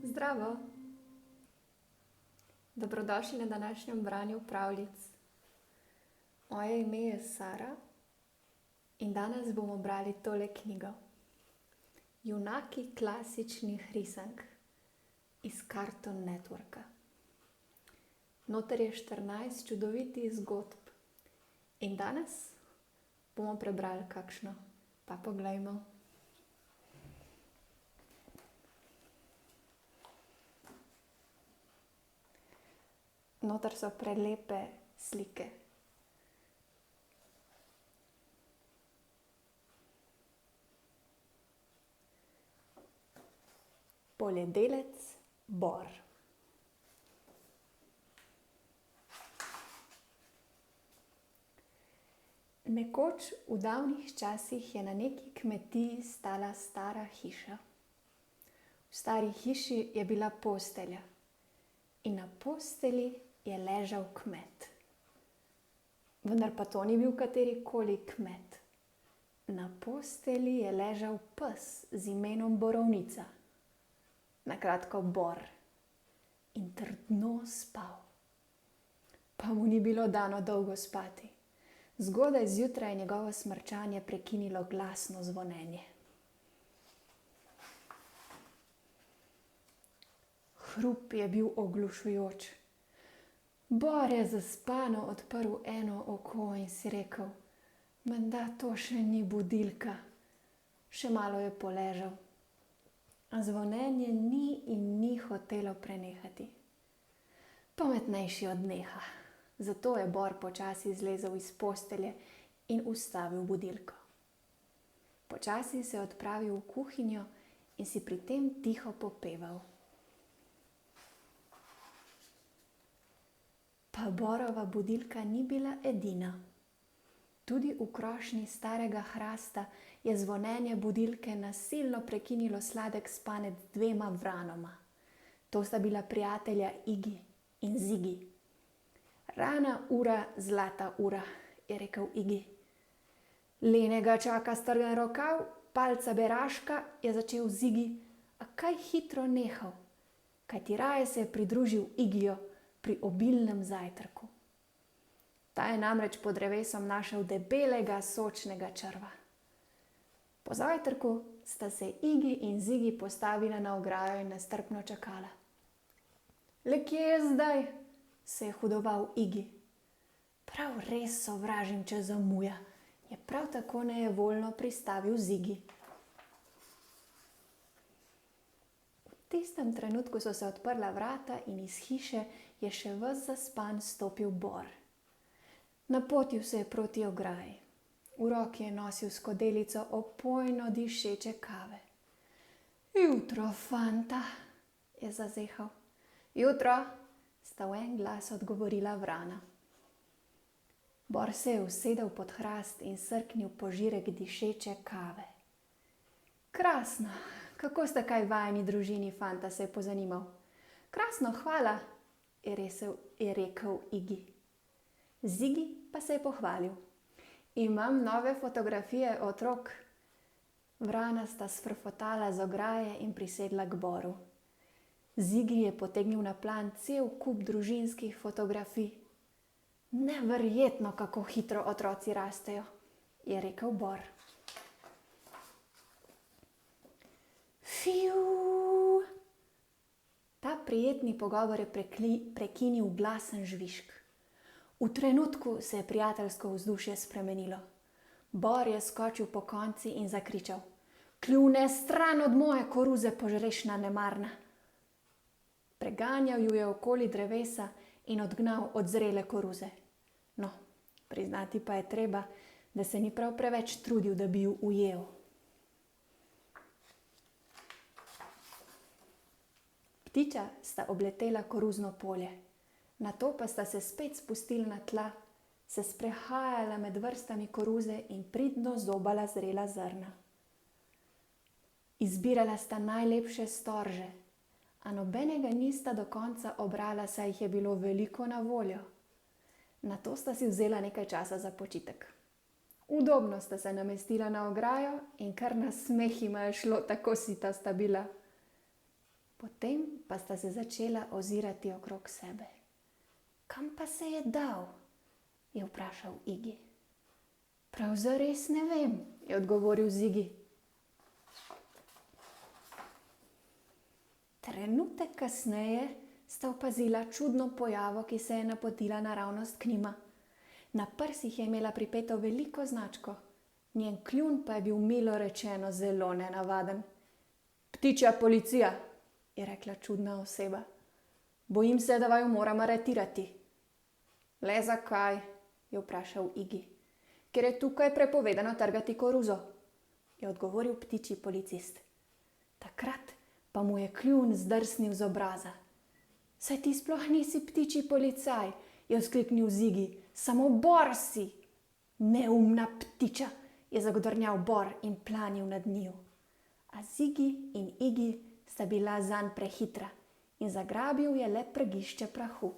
Zdravo! Dobrodošli na današnjem branju pravljic. Moje ime je Sara in danes bomo brali tole knjigo. Junaki klasičnih risank iz Cartoon Networka. Noter je 14 čudovitih zgodb in danes bomo prebrali kakšno, pa poglejmo. Noter so prelepe slike. Poljedelec Bor. Nekoč v davnih časih je na neki kmetiji stala stara hiša. V stari hiši je bila postelja in na postelji je ležal kmet. Vendar pa to ni bil katerikoli kmet. Na postelji je ležal pes z imenom Borovnica, na kratko Bor, in trdno spal. Pa mu ni bilo dano dolgo spati. Zgodaj zjutraj je njegovo smrčanje prekinilo glasno zvonjenje. Hrup je bil oglušujoč. Bor je zaspano odprl eno oko in si rekel: menda to še ni budilka. Še malo je poležal. A zvonjenje ni in ni hotelo prenehati. Pametnejši odneha. Zato je Bor počasi zlezel iz postelje in ustavil budilko. Počasi se je odpravil v kuhinjo in si pri tem tiho popeval. Pa Borova budilka ni bila edina. Tudi v krošnji starega hrasta je zvonjenje budilke nasilno prekinilo sladek spanec dvema vranoma. To sta bila prijatelja Igi in Zigi. Rana ura, zlata ura, je rekel Igi. Lenega čaka strgan rokav, palca beraška, je začel Zigi, a kaj hitro nehal, kajti raje se je pridružil Igiju pri obilnem zajtrku. Ta je namreč pod drevesom našel debelega, sočnega črva. Po zajtrku sta se Igi in Zigi postavila na ograjo in nestrpno čakala. Le kje je zdaj? Se je hudoval Igi. Prav res sovražim, če zamuja, je prav tako nejevoljno pristavil Zigi. V tistem trenutku so se odprla vrata in iz hiše je še ves zaspan stopil Bor. Napotil se je proti ograji. V roki je nosil skodelico opojno dišeče kave. Jutro, fanta, je zazehal. Jutro, sta v en glas odgovorila vrana. Bor se je usedel pod hrast in srknil požirek dišeče kave. Krasno, kako sta kaj vajeni družini, fanta, se je pozanimal. Krasno, hvala, je rekel Igi. Zigi pa se je pohvalil. Imam nove fotografije otrok. Vrana sta sfrfotala z ograje in prisedla k Boru. Zigi je potegnil na plan cel kup družinskih fotografij. Neverjetno, kako hitro otroci rastejo, je rekel Bor. Fiu! Ta prijetni pogovor je prekinil glasen žvižg. V trenutku se je prijateljsko vzdušje spremenilo. Bor je skočil pokonci in zakričal: Kljune stran od moje koruze, požrešna nemarna! Preganjal ju je okoli drevesa in odgnal od zrele koruze. No, priznati pa je treba, da se ni prav preveč trudil, da bi ju ujel. Ptiča sta obletela koruzno polje. Nato pa sta se spet spustili na tla, se sprehajala med vrstami koruze in pridno zobala zrela zrna. Izbirala sta najlepše storže, a nobenega nista do konca obrala, saj jih je bilo veliko na voljo. Nato sta si vzela nekaj časa za počitek. Udobno sta se namestila na ograjo in kar na smeh jima je šlo, tako sita sta bila. Potem pa sta se začela ozirati okrog sebe. Kam pa se je dal? Je vprašal Igi. Prav zares ne vem, je odgovoril Zigi. Trenutek kasneje sta opazila čudno pojavo, ki se je napotila naravnost k njima. Na prsih je imela pripeto veliko značko, njen kljun pa je bil milo rečeno zelo nenavaden. Ptičja policija, je rekla čudna oseba. Bojim se, da vaju moram aretirati. Le zakaj? Je vprašal Igi. Ker je tukaj prepovedano trgati koruzo, je odgovoril ptičji policist. Takrat pa mu je kljun zdrsnil z obraza. Saj ti sploh nisi ptičji policaj, je vzkliknil Zigi, samo bor si. Neumna ptiča, je zagodrnjal bor in planil nad njiju. A Zigi in Igi sta bila zanj prehitra in zagrabil je le prgišče prahu.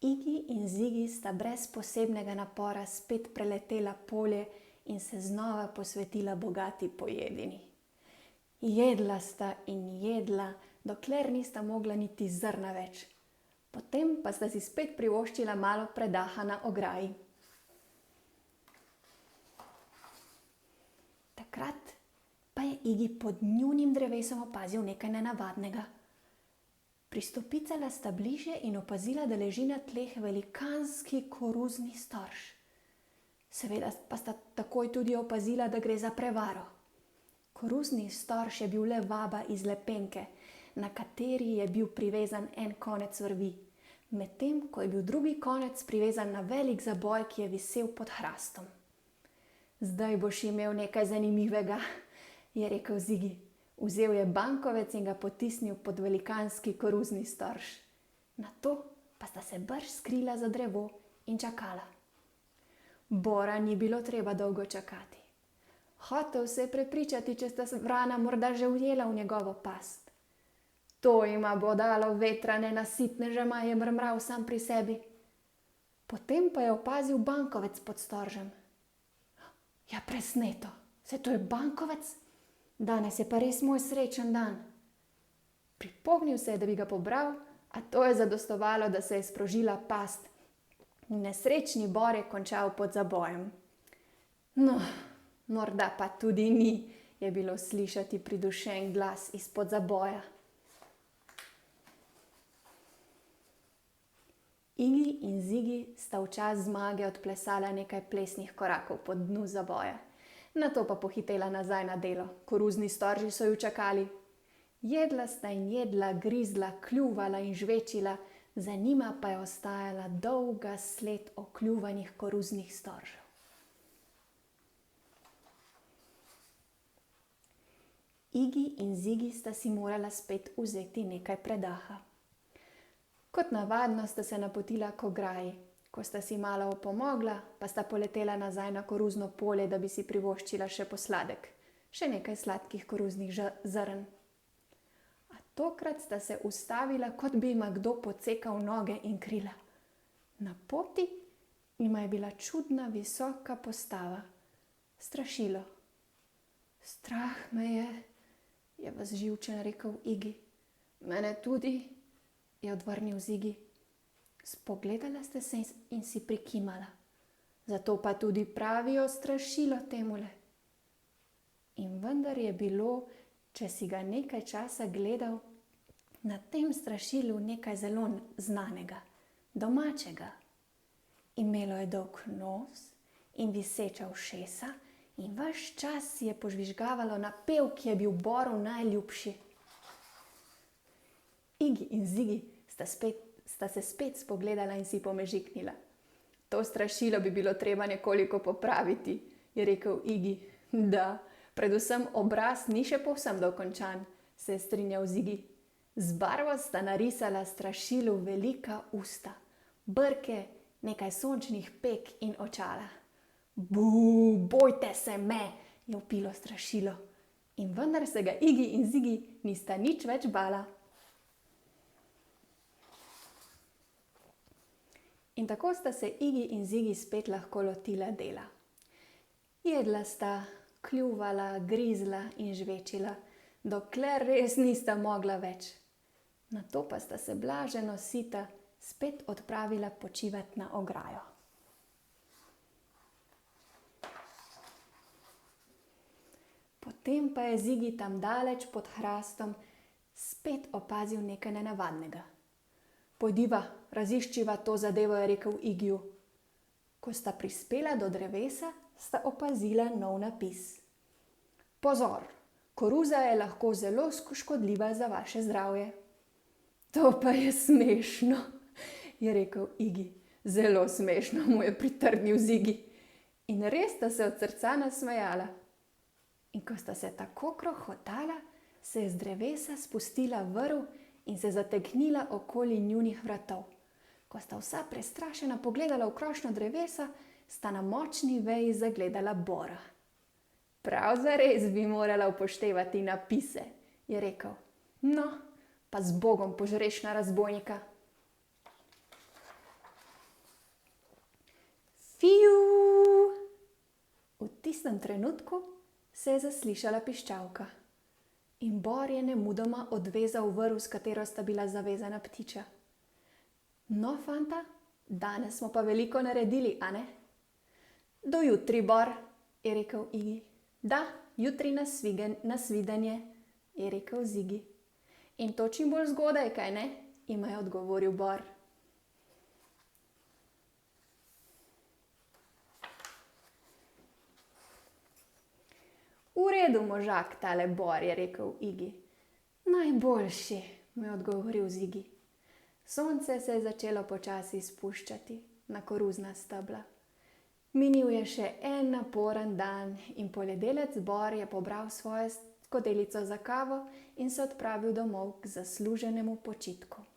Igi in Zigi sta brez posebnega napora spet preletela polje in se znova posvetila bogati pojedini. Jedla sta in jedla, dokler nista mogla niti zrna več. Potem pa sta si spet privoščila malo predaha na ograji. Takrat pa je Igi pod njunim drevesom opazil nekaj nenavadnega. Pristopicala sta bliže in opazila, da leži na tleh velikanski koruzni storž. Seveda pa sta takoj tudi opazila, da gre za prevaro. Koruzni storž je bil le vaba iz lepenke, na kateri je bil privezan en konec vrvi, medtem ko je bil drugi konec privezan na velik zaboj, ki je visel pod hrastom. Zdaj boš imel nekaj zanimivega, je rekel Zigi. Vzel je bankovec in ga potisnil pod velikanski koruzni storž. Nato pa sta se brž skrila za drevo in čakala. Bora ni bilo treba dolgo čakati. Hotel se je prepričati, če sta vrana morda že ujela v njegovo past. To ima bo dalo vetra nenasitnežama, je mrmral sam pri sebi. Potem pa je opazil bankovec pod storžem. Ja, presneto, se to je bankovec? Danes je pa res moj srečen dan. Pripognil se je, da bi ga pobral, a to je zadostovalo, da se je sprožila past. Nesrečni bor je končal pod zabojem. No, morda pa tudi ni, je bilo slišati pridušen glas izpod zaboja. Igi in Zigi sta v čas zmage odplesala nekaj plesnih korakov po dnu zaboja. Nato pa pohitela nazaj na delo. Koruzni storži so ju čakali. Jedla sta in jedla, grizla, kljuvala in žvečila, za njima pa je ostajala dolga sled okljuvanih koruznih storžev. Igi in Zigi sta si morala spet vzeti nekaj predaha. Kot navadno sta se napotila k ograji. Ko sta si malo opomogla, pa sta poletela nazaj na koruzno polje, da bi si privoščila še posladek, še nekaj sladkih koruznih zrn. A tokrat sta se ustavila, kot bi jima kdo podsekal noge in krila. Na poti jima je bila čudna visoka postava. Strašilo. Strah me je vzživčen rekel Igi. Mene tudi, je odvrnil Zigi. Spogledala ste se in si prikimala. Zato pa tudi pravijo strašilo temule. In vendar je bilo, če si ga nekaj časa gledal, na tem strašilu nekaj zelo znanega, domačega. Imelo je dolg nos in viseča ušesa in ves čas si je požvižgavalo napev, ki je bil boru najljubši. Igi in Zigi sta se spet spogledala in si pomežiknila. To strašilo bi bilo treba nekoliko popraviti, je rekel Igi. Da, predvsem obraz ni še povsem dokončan, se je strinjal Zigi. Z barvo sta narisala strašilu velika usta, brke, nekaj sončnih pek in očala. Bojte se me, je vpilo strašilo. In vendar se ga Igi in Zigi nista nič več bala. In tako sta se Igi in Zigi spet lahko lotila dela. Jedla sta, kljuvala, grizla in žvečila, dokler res nista mogla več. Nato pa sta se blaženo sita spet odpravila počivat na ograjo. Potem pa je Zigi tam daleč pod hrastom spet opazil nekaj nenavadnega. Pojdiva, raziščiva to zadevo, je rekel Igiju. Ko sta prispela do drevesa, sta opazila nov napis. Pozor, koruza je lahko zelo škodljiva za vaše zdravje. To pa je smešno, je rekel Igi. Zelo smešno, mu je pritrdil Zigi. In res sta se od srca nasmejala. In ko sta se tako krohotala, se je z drevesa spustila vrv in se zategnila okoli njunih vratov. Ko sta vsa prestrašena pogledala v krošnjo drevesa, sta na močni veji zagledala bora. Prav zares bi morala upoštevati napise, je rekel. No, pa z Bogom požrešna razbojnika. Fiu! V tistem trenutku se je zaslišala piščalka. In bor je nemudoma odvezal vrv, s katero sta bila zavezana ptiča. No, fanta, danes smo pa veliko naredili, a ne? Do jutri, bor, je rekel Igi. Da, jutri nasvidenje, je rekel Zigi. In to čim bolj zgodaj, kaj ne? Jima je odgovoril bor. V redu, možak, tale bor, je rekel Igi. Najboljši, mu je odgovoril Zigi. Sonce se je začelo počasi spuščati na koruzna stebla. Minil je še en naporen dan in poljedelec bor je pobral svojo skodelico za kavo in se odpravil domov k zasluženemu počitku.